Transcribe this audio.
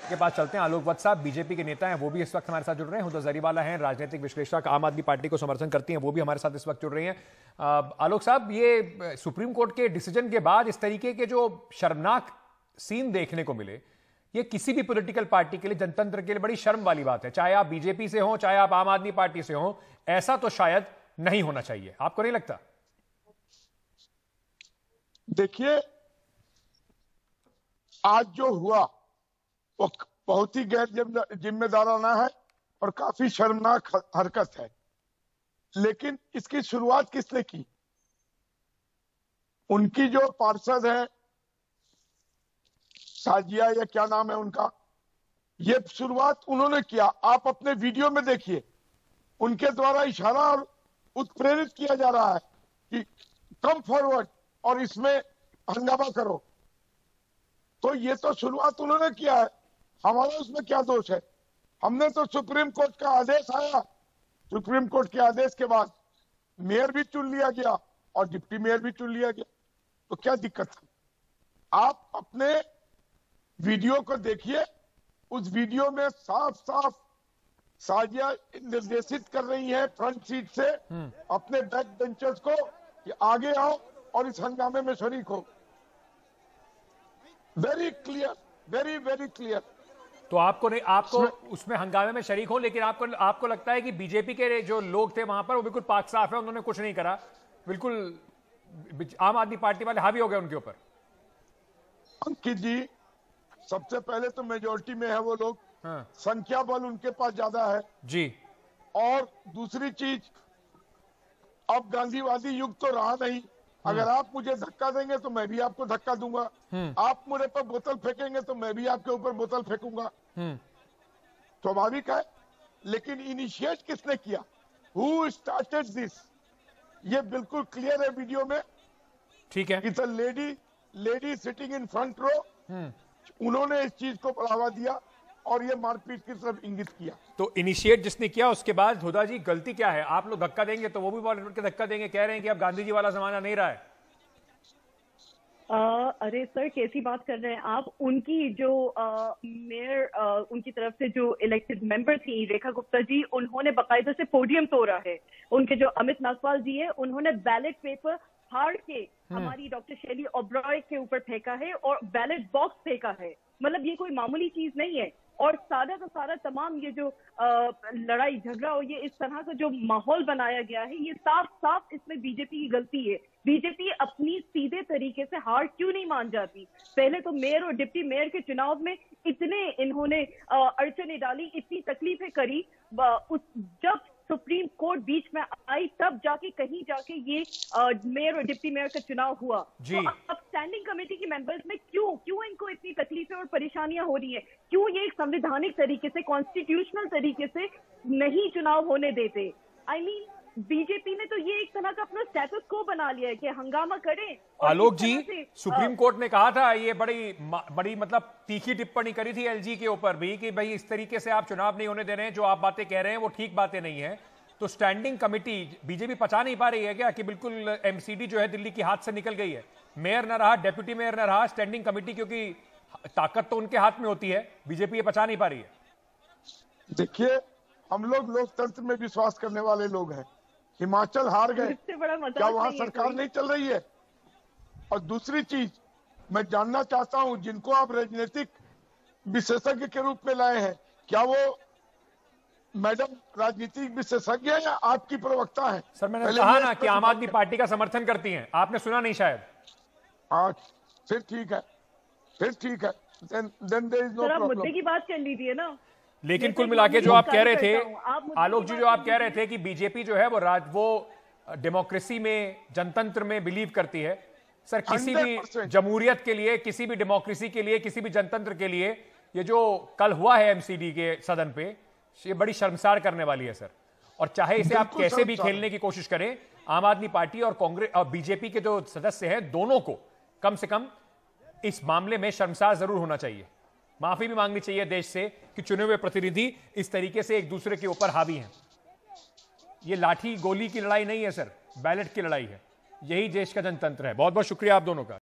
के पास चलते हैं। आलोक वत्स साहब बीजेपी के नेता हैं, वो भी इस वक्त हमारे साथ जुड़ रहे हैं। हुदा जरीवाला हैं, राजनीतिक विश्लेषक, आम आदमी पार्टी को समर्थन करती हैं, वो भी हमारे साथ इस वक्त जुड़ रही हैं। आलोक साहब, ये सुप्रीम कोर्ट के डिसीजन के बाद इस तरीके के जो शर्मनाक सीन देखने को मिले, ये किसी भी पॉलिटिकल पार्टी के लिए, जनतंत्र के लिए बड़ी शर्म वाली बात है। चाहे आप बीजेपी से हो, चाहे आप आम आदमी पार्टी से हो, ऐसा तो शायद नहीं होना चाहिए। आपको नहीं लगता? देखिए, आज जो हुआ वो बहुत ही गैर जिम्मेदाराना है और काफी शर्मनाक हरकत है। लेकिन इसकी शुरुआत किसने की? उनकी जो पार्षद है साजिया, या क्या नाम है उनका, ये शुरुआत उन्होंने किया। आप अपने वीडियो में देखिए, उनके द्वारा इशारा और उत्प्रेरित किया जा रहा है कि कम फॉरवर्ड और इसमें हंगामा करो। तो ये तो शुरुआत उन्होंने किया है, हमारा उसमें क्या दोष है? हमने तो सुप्रीम कोर्ट का आदेश आया, सुप्रीम कोर्ट के आदेश के बाद मेयर भी चुन लिया गया और डिप्टी मेयर भी चुन लिया गया, तो क्या दिक्कत है? आप अपने वीडियो को देखिए, उस वीडियो में साफ साफ साजिया निर्देशित कर रही है फ्रंट सीट से अपने बैक बेंचर्स को कि आगे आओ और इस हंगामे में शरीक हो। Very clear, very very clear. तो आपको उसमें हंगामे में शरीक हो, लेकिन आपको लगता है कि बीजेपी के जो लोग थे वहां पर वो बिल्कुल पाक साफ है, उन्होंने कुछ नहीं करा, बिल्कुल आम आदमी पार्टी वाले हावी हो गए उनके ऊपर? अंकित जी, सबसे पहले तो मेजोरिटी में है वो लोग, हाँ। संख्या बल उनके पास ज्यादा है जी। और दूसरी चीज, अब गांधीवादी युग तो रहा नहीं। अगर आप मुझे धक्का देंगे तो मैं भी आपको धक्का दूंगा, आप मुझे पर बोतल फेंकेंगे तो मैं भी आपके ऊपर बोतल फेंकूंगा, स्वाभाविक है। लेकिन इनिशिएट किसने किया? Who started this? ये बिल्कुल क्लियर है वीडियो में। ठीक है। It's a lady sitting in front row, उन्होंने इस चीज को बढ़ावा दिया और ये मारपीट की तरफ इंगित किया। तो इनिशिएट जिसने किया, उसके बाद हुदा जी गलती क्या है? आप लोग धक्का देंगे तो वो भी बोल के धक्का देंगे, कह रहे हैं कि अब गांधी जी वाला जमाना नहीं रहा है। अरे सर, कैसी बात कर रहे हैं आप? उनकी जो मेयर, उनकी तरफ से जो इलेक्टेड मेंबर थी रेखा गुप्ता जी, उन्होंने बाकायदा से पोडियम तोड़ा है। उनके जो अमित नागपाल जी है, उन्होंने बैलेट पेपर फाड़ के हमारी डॉक्टर शैली ओब्रॉय के ऊपर फेंका है और बैलेट बॉक्स फेंका है। मतलब ये कोई मामूली चीज नहीं है। और सारा का सारा तमाम ये जो लड़ाई झगड़ा और ये इस तरह का जो माहौल बनाया गया है, ये साफ साफ इसमें बीजेपी की गलती है। बीजेपी अपनी सीधे तरीके से हार क्यों नहीं मान जाती? पहले तो मेयर और डिप्टी मेयर के चुनाव में इतने इन्होंने अड़चने डाली, इतनी तकलीफें करी, जब सुप्रीम कोर्ट बीच में आई तब जाके कहीं जाके ये मेयर और डिप्टी मेयर का चुनाव हुआ। तो अब स्टैंडिंग कमेटी के मेंबर्स में क्यों इनको इतनी तकलीफें और परेशानियां हो रही हैं? क्यों ये एक संवैधानिक तरीके से, कॉन्स्टिट्यूशनल तरीके से नहीं चुनाव होने देते? आई मीन बीजेपी ने तो ये एक तरह का अपना स्टेटस को बना लिया है कि हंगामा करें। आलोक जी, सुप्रीम कोर्ट ने कहा था, ये बड़ी मतलब तीखी टिप्पणी करी थी एलजी के ऊपर भी कि भाई इस तरीके से आप चुनाव नहीं होने दे रहे हैं, जो आप बातें कह रहे हैं वो ठीक बातें नहीं है। तो स्टैंडिंग कमेटी बीजेपी पचा नहीं पा रही है क्या कि बिल्कुल एमसीडी जो है दिल्ली की हाथ से निकल गई है? मेयर न रहा, डेप्यूटी मेयर न रहा, स्टैंडिंग कमेटी, क्योंकि ताकत तो उनके हाथ में होती है, बीजेपी ये पचा नहीं पा रही है। देखिए, हम लोग लोकतंत्र में विश्वास करने वाले लोग हैं। हिमाचल हार गए, क्या वहां सरकार नहीं चल रही है? और दूसरी चीज मैं जानना चाहता हूं, जिनको आप राजनीतिक विशेषज्ञ के रूप में लाए हैं, क्या वो मैडम राजनीतिक विशेषज्ञ है या आपकी प्रवक्ता है? सर, मैंने कहा ना कि आम आदमी पार्टी का समर्थन करती हैं, आपने सुना नहीं शायद। फिर ठीक है, फिर ठीक है, then there is no problem। मुद्दे की बात कर लीजिए ना। लेकिन कुल मिलाके जो आप कह रहे थे आलोक जी, जो आप कह रहे थे कि बीजेपी जो है वो डेमोक्रेसी में, जनतंत्र में बिलीव करती है। सर, किसी भी जमहूरियत के लिए, किसी भी डेमोक्रेसी के लिए, किसी भी जनतंत्र के लिए ये जो कल हुआ है एमसीडी के सदन पे, ये बड़ी शर्मसार करने वाली है सर। और चाहे इसे आप कैसे भी खेलने की कोशिश करें, आम आदमी पार्टी और कांग्रेस और बीजेपी के जो सदस्य हैं, दोनों को कम से कम इस मामले में शर्मसार जरूर होना चाहिए। माफी भी मांगनी चाहिए देश से कि चुने हुए प्रतिनिधि इस तरीके से एक दूसरे के ऊपर हावी हैं। ये लाठी गोली की लड़ाई नहीं है सर, बैलेट की लड़ाई है। यही देश का जनतंत्र है। बहुत बहुत शुक्रिया आप दोनों का।